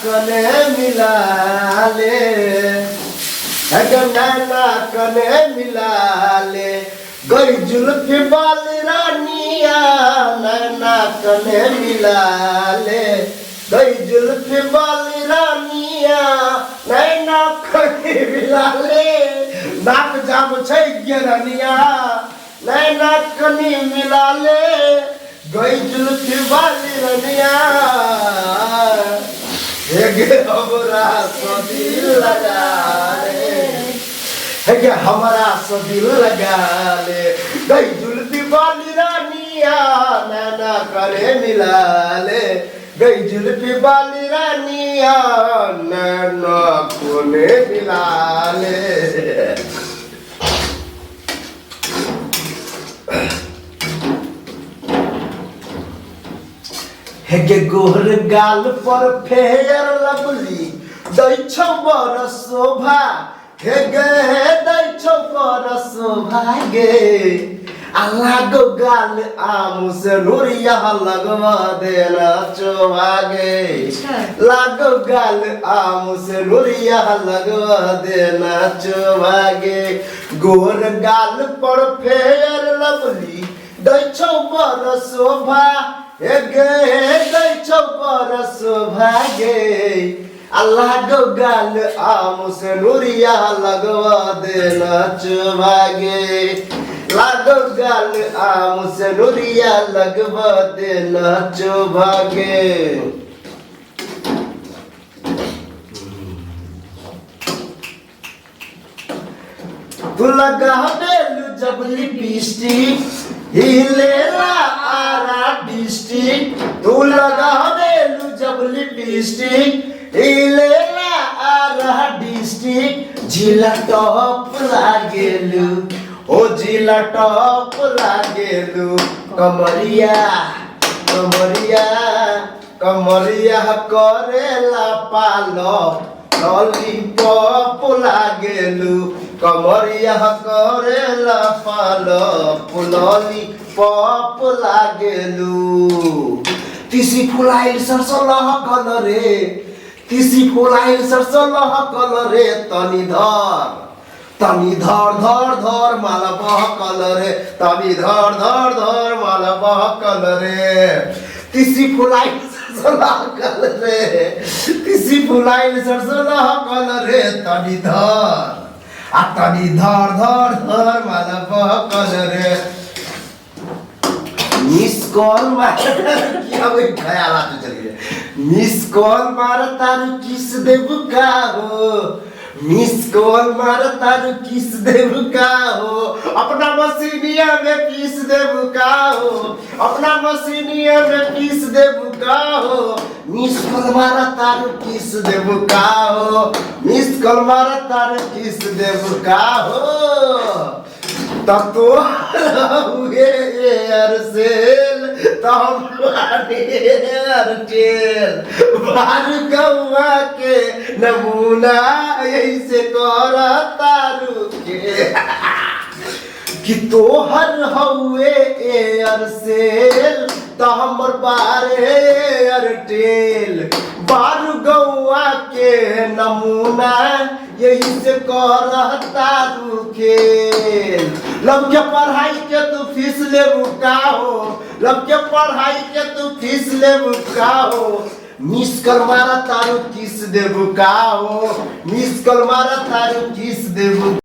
कने मिला ले नैना कने मिला ले गई जुल्फी वाली रानिया नैना कने मिला ले गई जुल्फी वाली रानिया नैना कने मिला ले नाक जाम छै गिरनिया नैना कने मिला ले गई जुल्फी वाली रानिया हमरा सो दिल लगा ले हमरा सो दिल लगा ले गई जुल्फी वाली रानिया नैना करे मिला ले गई जुल्फी वाली रानिया नैना कोने मिला ले हेगे गोहर गाल पर फेयर लवली दै छौ बर शोभा हेगे दै छौ बर शोभा गे लागो गाल आमु से नूरिया लगवा देना चोभा गे लागो गाल आमु से नूरिया लगवा देना चोभा गे गोहर गाल पर फेयर लवली दै छौ बर शोभा हेगे दै छौ बर शोभा गे लागो गाल आमु से नूरिया लगवा देना चोभा गे लागो गाल आमु से नूरिया लगवा देना चोभा गे तू लगा बेलू जब लिपस्टिक हिलेला आरा डिस्ट्रिक्ट तू लगा बेलू जब लिपस्टिक हिलेला आरा डिस्ट्रिक्ट जिला टॉप लागेलू ओ जिला टॉप लागेलू कमरिया कमरिया कमरिया करेला पालो लॉलीपॉप लागेलू कमरिया करेला पालप लॉलीपॉप लागेलू तिसी फुलाइल सरसो लहकल रे तिसी फुलाइल सरसो लहकल रे तनी धर धर धर माल बहकल रे तनी धर धर धर माल बहकल रे तिसी फुलाइल सरसो लहकल रे तिसी फुलाइल सरसो लहकल रे तनी धर तनी धर धर धर माला बहकल रे मिस कॉल मार क्या वो ख्याल आते चली गए मिस कॉल मार तारू किस देव का हो मिस कॉल मार तारू किस देव का हो अपना मसीनिया में किस देव का हो अपना मसीनिया में किस देव का हो मिस कॉल मार तारू किस देव का हो मिस कॉल मार तारू किस देव का हो तब तो हुए एयरसेल तब एयरटेल बार गौवा के नमूना ऐसे कर तारू के कि तोहर हुए एयरसेल त हमर बारे एयरटेल बार गौवा के नमूना यही से कर तारू खेल लब के पढ़ाई के तू फीस लेबू का हो लब के पढ़ाई के तू फीस लेबू का हो मिस कल मारा तारू किस देबू का हो मिस कल मारा तारू किस देबू